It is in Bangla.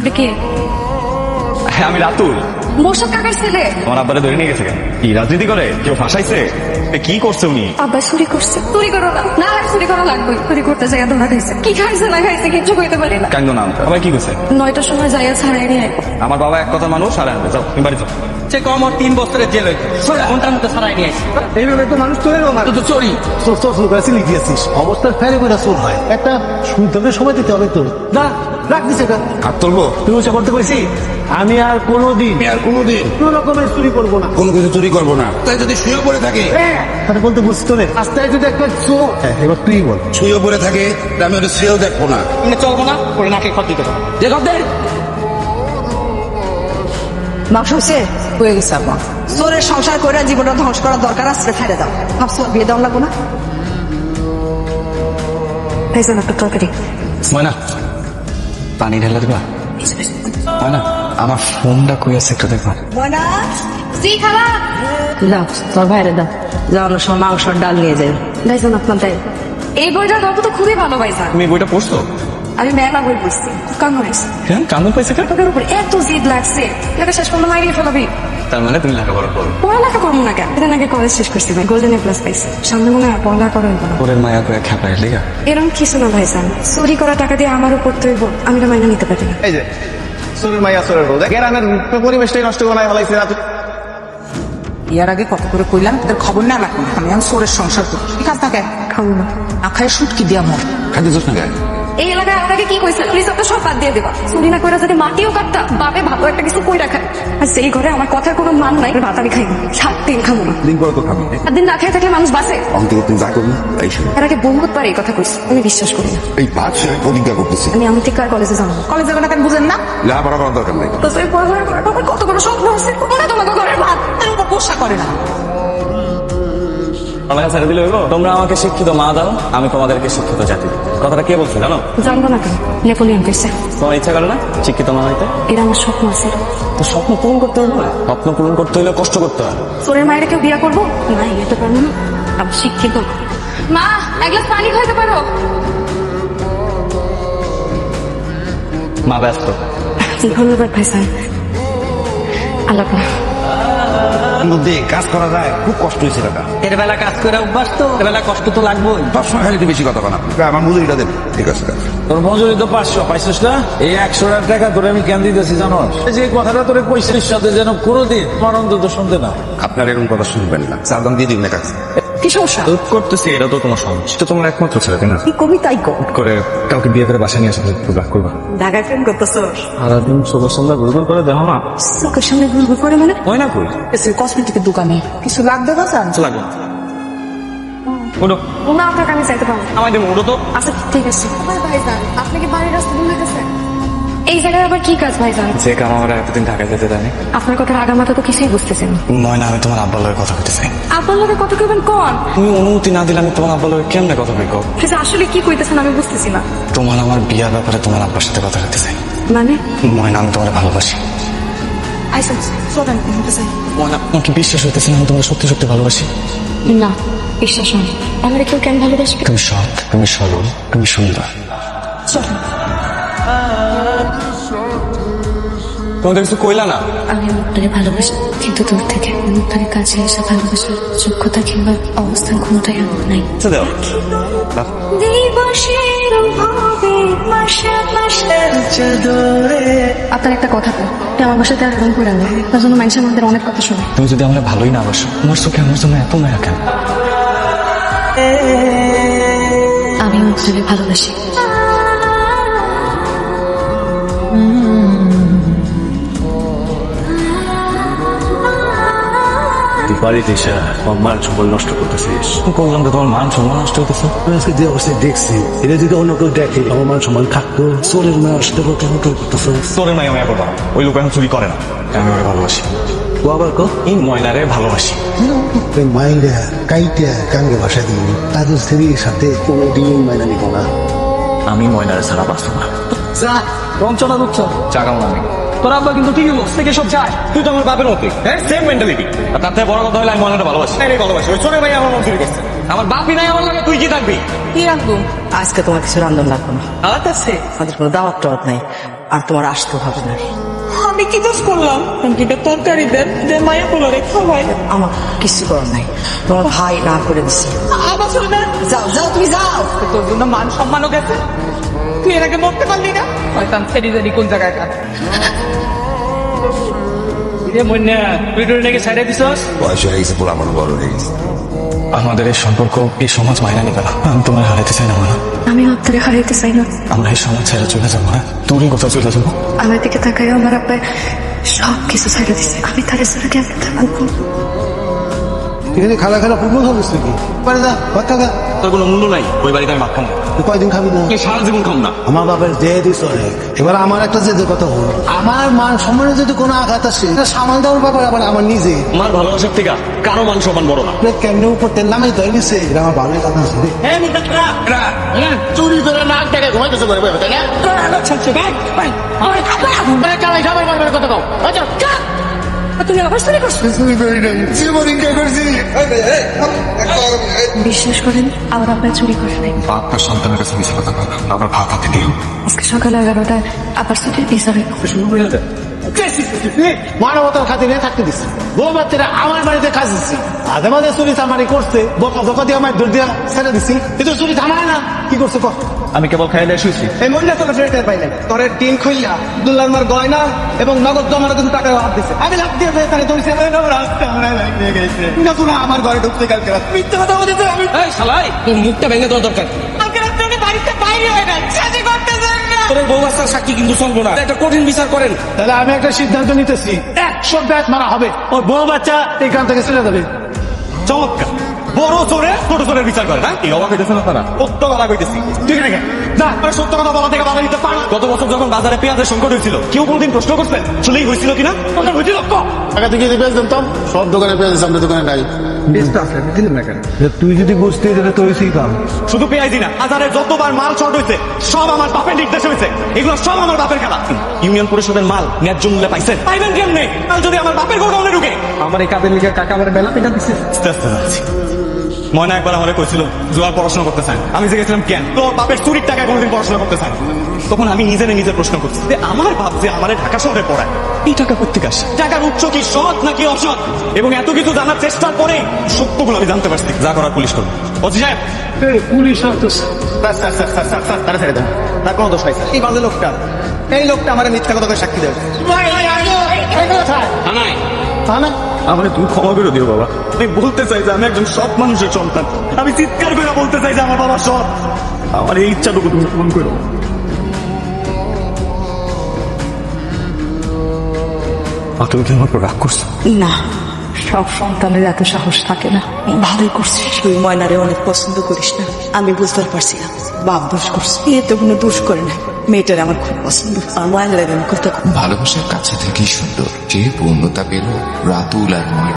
আপনি কে? হ্যাঁ আমি রাতুল। মোর্শেদ কাকার ছেলে। আমার আব্বারে ধরে নিয়ে গেছে কেন? কি রাজনীতি করে? কেউ ফাঁসাইছে? কি করছে উনি? আব্বা চুরি করছে। চুরি করো না, না চুরি করা লাগবে। চুরি করতে যাই ধরা খাইছে। কি খাইছে না খাইছে কিচ্ছু কইতে পারি না। কান্দো না। আবার কি করছে? 9টার সময় যাইয়া ছাড়াই নিয়ে আইবো। আমার বাবা এক কথা মানুষ আর আনবে। যাও তুমি বাড়ি যাও। সে কম ওর 3 বছরের জেল হয়েছে ঘন্টার মতো ছাড়াই নিয়ে আসছে। এইভাবে তো মানুষ চলে গেল না। তো চোরি চোর করে সিলি দিয়েছিস অবস্থার ফেরে করে চোর হয় একটা সুন্দর সময় দিতে হবে তো না রাখ দিছে এটা হাত তুলবো? তুই ওসব করতে কইছি আমি আর কোনোদিন কোনো রকমের চুরি করবো না কোনো কিছু চুরি করবো না। তাই যদি শুয়ে পড়ে থাকে, তাহলে বলতে বুঝছি তো রে রাস্তায় যদি একটা চোর এবার তুই বল শুয়ে পড়ে থাকে, আমি ওটা শুয়েও দেখবো না। তুমি চলবো না ওরে নাকে খত দিতে পারো যে খত দেয় মাংস হয়েছে হয়ে গেছে আপা চোরের সংসার করে জীবনটা ধ্বংস করার দরকার আছে ছেড়ে দাও ভাবছো বিয়ে দেওয়া লাগবো না ভাইজান একটা তরকারি। ময়না পানি ঢেলে দিবা? ময়না আমার ফোনটা কই আছে একটু দেখবা? ময়না জি খালা। যাও তোর ভাইরে দাও যাওয়ানোর সময় মাংসর ডাল নিয়ে যাই ভাইজান আপনার তাই এই বইটার গল্প তো খুবই ভালো ভাইজান। তুমি বইটা পড়ছো? আমি মেলা বই পড়ছি। কামড় হয়েছে হ্যাঁ কান্দন পাইছে কেন? তোদের উপর এত জিদ লাগছে এটা শেষ করলে মাইরিয়ে ফেলাবি। তার মানে তুমি লেখাপড়া করো? পড়ালেখা করবো না কেন? এদিন আগে কলেজ শেষ করছি ভাই, গোল্ডেন এ প্লাস পাইছি। সামনে মনে হয় পড়ালেখা করা হইব না। ওরের মায়া করে খেপায় লিগা। এরকম কিছু না ভাইজান, চুরি করা টাকা দিয়ে আমার উপর তৈব আমি তো মাইনা নিতে পারি না। এই যে চোরের মাইয়া চোরের বউ গ্রামের পরিবেশটাই নষ্ট করে ফেলাইছে না ইয়ার আগে কত করে কইলাম তোদের খবর না রাখুন আমি আমি চোরের সংসার করি ঠিক আছে থাকে খাবো না। আখায় সুটকি দিয়া মর খাইতে চাস না গায়ে? এই এলাকায় আপনাকে কি কইছে? প্লিজ আপনার সব বাদ দিয়ে দেবা। চুরি না করে যদি মাটিও কাটতা বাপে ভালো একটা কিছু কই রাখা। আর সেই ঘরে আমার কথার কোনো মান নাই, ভাত আমি খাই না, 7 দিন খাবো না। দিন পরে তো খাবি। 7 দিন না খেয়ে থাকলে মানুষ বাঁচে? অন্তত তুমি যা করবি তাই শুনি। এর আগে বহুতবার এই কথা কইছি, আমি বিশ্বাস করি না। এই বাদশাহ প্রতিজ্ঞা করতেছি, আমি আমেরিকার কলেজে যাবো না। কলেজ যাবে না কেন বুঝেন না লেখাপড়া করার দরকার নাই। তো সেই পড়াশোনা করার বাবার কত বড় স্বপ্ন আছে, মনে তোমাকে ঘরের ভাত তার উপর পোষা করে না আমাকে ছেড়ে দিলে হইব? তোমরা আমাকে শিক্ষিত মা দাও, আমি তোমাদেরকে শিক্ষিত জাতি দিই। কথাটা কে বলছে জানো? জানবো না কেন? নেপোলিয়ন কইছে। তোমার ইচ্ছা করে না শিক্ষিত মা হইতে? এটা আমার স্বপ্ন আছে। তো স্বপ্ন পূরণ করতে হবে না? স্বপ্ন পূরণ করতে হলে কষ্ট করতে হয়। চোরের মায়ের কেউ বিয়া করবো না, যেতে পারবো না। আমি শিক্ষিত। মা এক গ্লাস পানি খাইতে পারো? মা ব্যস্ত। ধন্যবাদ ভাইজান। আল্লাহ মধ্যে কাজ করা যায়, খুব কষ্ট হয়েছে টাকা। এর বেলা কাজ করে অভ্যাস তো এর বেলা কষ্ট তো লাগবেই। সবসময় খালি একটু বেশি কথা বানা, আমার মজুরিটা দেন। ঠিক আছে তোর মজুরি তো 500 পাইছিস না? এই 100 টাকা তোরে আমি কেন দিতেছি জানো? যে কথাটা তোরে কইছিস সাথে যেন কোনোদিন আমার অন্তত শুনতে না। আপনার এরকম কথা শুনবেন না, চার দাম দিয়ে দিন না কাছে। কি সমস্যা? হেল্প করতেছি, এটা তো তোমার সমস্যা। তো তোমার একমাত্র ছেলে তাই না? কি কবিতাই কো করে কাউকে বিয়ে করে বাসা নিয়ে আসলে একটু রাগ করবা। ঢাকায় প্রেম করতেছো সারাদিন চোখের সামনে ঘুরঘুর করে দেখো না। চোখের সামনে ঘুরঘুর করে মানে? হয় না কই? কসমেটিকের দোকানে কিছু লাগবে বাজান লাগবে ওটো না আপনাকে আমি চাইতে পারবো না। আমায় দেবো ওটো তো। আচ্ছা ঠিক আছে। ভাইজান আপনি কি বাড়ির রাস্তা ভুলে গেছেন? এই জায়গায় আবার কি কাজ ভাইজান? যে কাম আমার এতদিন ঢাকায় যেতে দেয়নি। আপনার কথার আগামাথা তো কিছুই বুঝতেছেন না। ময়না আমি তোমার আব্বার লগে কথা কইতে চাই। আপনার লোকে কত কেবেন কন? তুমি অনুমতি না দিলে আমি তোমার আব্বার লগে কেমনে কথা কইব? প্লিজ আসলে কি কইতেছেন আমি বুঝতেছি না। তোমার আমার বিয়ার ব্যাপারে তোমার আব্বার সাথে কথা কইতে চাই। মানে ময়না আমি তোমার ভালোবাসি। আইসেন চলেন বলতে চাই। ময়না আমার কি বিশ্বাস হইতেছে না আমি তোমার সত্যি সত্যি ভালোবাসি? না বিশ্বাস হয় আমার কেউ কেন ভালোবাসবে? তুমি সৎ, তুমি সরল, তুমি সুন্দর। চলেন। তোমাদের কিছু কইলা না? আমি মুক্তারে ভালোবাসি কিন্তু দূর থেকে। মুক্তারের কাছে এসে ভালোবাসার যোগ্যতা কিংবা অবস্থান কোনোটাই আমার নাই। আচ্ছা দাও দাও। আপনার একটা কথা বল, আমার বাসাতে আর রং করে আনবে তার জন্য মানুষের মধ্যে অনেক কথা শুনে। তুমি যদি আমার ভালোই না বাসো, তোমার চোখে আমার জন্য এত মায়া কেন? আমি মুক্তারে ভালোবাসি। বাড়িতে এসে আমার মান সম্মান নষ্ট করতেছিস। করলাম তো তোমার মান সম্মান নষ্ট হইতেছে। আজকে যে অবস্থায় দেখছি এটা যদি অন্য কেউ দেখে আমার মান সম্মান থাকতো চোরের মায়ের সাথে করতেছে তোরে মায়া মায়া করবা না। ওই লোক এখন চুরি করে না। আমি ওরে ভালোবাসি। ও আবার কো এই ময়নারে ভালোবাসি। মাইন্ডা কাইটা কাঙ্গে ভাষা দিই তাদের স্ত্রীর সাথে কোনো দিন মাইনা নিব না আমি ময়নারে ছাড়া বাঁচব না। যা বঞ্চনা করছো চাগাম আমি। তোর আব্বা কিন্তু ঠিকই বলছে থেকে সব যায়। তুই তো আমার বাপের মতোই, হ্যাঁ সেম মেন্টালিটি। আর তার থেকে বড় কথা হলো আমি ময়নারে ভালোবাসি। আমি ভালোবাসি। ওই ছোট ভাই আমার মন চুরি করছে। আমার বাপই নাই আমার লাগে, তুই কি থাকবি? কি রাখবো আজকে তোমার কিছু রান্ধন লাগবে না আলাদা আছে আমাদের কোনো দাওয়াত টাওয়াত নাই আর তোমার আসতে হবে না। আমি কি দোষ করলাম? দুটা তরকারি দেন, দেন মায়া পোলা রে খাওয়াই। আমার কিছু করার নাই, তোমার ভাই না করে দিছি। আবার চলে না, যাও যাও, তুমি যাও। তোর জন্য মান সম্মানও গেছে। তুই এর আগে মরতে পারলি না? হয়তো ছেড়ে জানি কোন জায়গায় কাজ। মন্যা তুই তোর নাকি সাইডে দিছস? বয়স হয়ে গেছে, পুরো আমার বড় হয়ে গেছে। আমাদের এই সম্পর্ক এই সমাজ মাইনা নিবে না। আমি তোমার হারাইতে চাই না মা। আমি আপনারে হারাইতে চাই না। আমরা এই সমাজ ছেড়ে চলে যাবো না। তুমি কোথাও চলে যাবো? আমার দিকে তাকাই আমার আব্বাই সব কিছু ছেড়ে দিছে। আমি তারে ছেড়ে কেমন থাকবো? এখানে খালা খালা প্রমোদ হলিস নাকি? পারে যা ভাত খাগা। তোর কোনো মূল্য নাই, ওই বাড়িতে আমি ভাত খাবো না। তুই কয়দিন খাবি না? তুই সারা জীবন খাবো না। আমার বাবার যে দিস অনেক। এবার আমার একটা যে কথা হল, আমার মান সম্মানে যদি কোনো আঘাত আসে, এটা সামাল দেওয়ার ব্যাপার আবার আমার নিজে। আমার ভালোবাসার থেকে কারো মান সম্মান বড় না। কেমনে উপর তেল নামে ধরে নিছে, এটা আমার ভালোই কথা আছে রে। চুরি করে নাক টাকা ঘুমাইতেছে ঘরে বসে, তাই না? চালাই সবাই মারবার কথা কও। তুমি আবার চুরি করছো? বিশ্বাস করেন আমার আব্বাই চুরি করে নাই। আপনার সন্তানের কাছে মিশে কথা বলা, আবার ভাত হাতে দিও। আজকে সকাল 11টায় আবার চুরির বিচারে মানবতার খাতিরে থাকতে দিচ্ছে। বউ বাচ্চারা আমার বাড়িতে কাজ দিচ্ছে, মাঝে মাঝে চুরি চামারি করছে, বকা বকা দিয়ে আমার দৌড় দিয়া ছেড়ে দিচ্ছি, কিন্তু চুরি থামায় না। কি করছে কর? আমি কেবল খাইলে শুয়েছি। এই মন্যা তোকে ফেরত পাইলেন। তোর টিন খুইলা দুল্লার মার গয়না এবং নগদ জমানো কিন্তু টাকা হাত দিছে। আমি লাভ দিয়ে এখানে দৌড়ছি, রাস্তা আমরা লাগিয়ে গেছে না। তোরা আমার ঘরে ঢুকতে কালকে রাত মিথ্যা কথা বলেছে। আমি এই শালাই, তোর মুখটা ভেঙে দেওয়া দরকার। কালকে রাত্রে উনি বাড়িতে বাইরে হয় না, সাজি করতে যান না। তোর বউ বাচ্চার সাক্ষী কিন্তু চলবো না। একটা কঠিন বিচার করেন। তাহলে আমি একটা সিদ্ধান্ত নিতেছি, 100 ব্যাট মারা হবে, ওর বউ বাচ্চা এখান থেকে চলে যাবে। চমৎকার। বড় জোরে ছোট জোরের বিচার করে না? এই অবাক হইতেছে না তারা? সত্য কথা কইতেছি। ঠিক আছে না, আর সত্য কথা বলা থেকে বাধা নিতে পারো। গত বছর যখন বাজারে পেঁয়াজের সংকট হয়েছিল, কেউ কোনদিন প্রশ্ন করছেন আসলেই হয়েছিল কিনা? হয়েছিল টাকা থেকে পেঁয়াজ দিতাম, সব দোকানে পেঁয়াজ সামনে দোকানে নাই। তুই যদি বুঝতে তাহলে তো হয়েছেই কাম। শুধু পেঁয়াজই না, বাজারে যতবার মাল শর্ট হয়েছে সব আমার বাপের নির্দেশে হয়েছে। এগুলো সব আমার বাপের খেলা। ইউনিয়ন পরিষদের মাল ন্যায্য মূল্যে পাইছেন? পাইবেন কেমনে? মাল যদি আমার বাপের গোডাউনে ঢুকে। আমার এই কাজের লিগে কাকা আমার বেলা পিঠা দিচ্ছে। আস্তে আস্তে যাচ্ছি। ময়না একবার আমারে কইছিল জোয়ার পড়াশোনা করতে চান। আমি জিজ্ঞেসলাম কেন? তোর বাপের চুরির টাকায় কোনোদিন পড়াশোনা করতে চান? তখন আমি নিজে প্রশ্ন করছি যে আমার বাপ যে আমার ঢাকা শহরে পড়ায়, এই টাকা কোত্থেকে আসে? টাকার উৎস কি সৎ নাকি অসৎ? এবং এত কিছু জানার চেষ্টার পরে সত্যগুলো আমি জানতে পারছি। যা করার পুলিশ করবে। ওসি সাহেব, পুলিশ তারা ছেড়ে দেন, তার কোনো দোষ পাইছে। এই বাজে লোকটা, এই লোকটা আমার মিথ্যা কথা করে সাক্ষী দেবে। থানা আমার তুমি ক্ষমা করে দিও বাবা। আমি বলতে চাই যে আমি একজন সৎ মানুষের সন্তান। আমি চিৎকার করে বলতে চাই যে আমার বাবা সৎ। আমার এই ইচ্ছাটুকু তুমি পূরণ করো। তুমি কি আমার উপর রাগ করছো? না, সব সন্তানের এত সাহস থাকে না। ভালোই করছিস, তুই ময়নারে অনেক পছন্দ করিস না। আমি বুঝতে পারছিলাম বাপ দোষ করছে, এ তো কোনো দোষ করে না। মেয়েটার আমার খুব পছন্দ, আর ময়নারে আমি করতে। ভালোবাসার কাছে থেকেই সুন্দর যে পূর্ণতা পেল রাতুল আর ময়।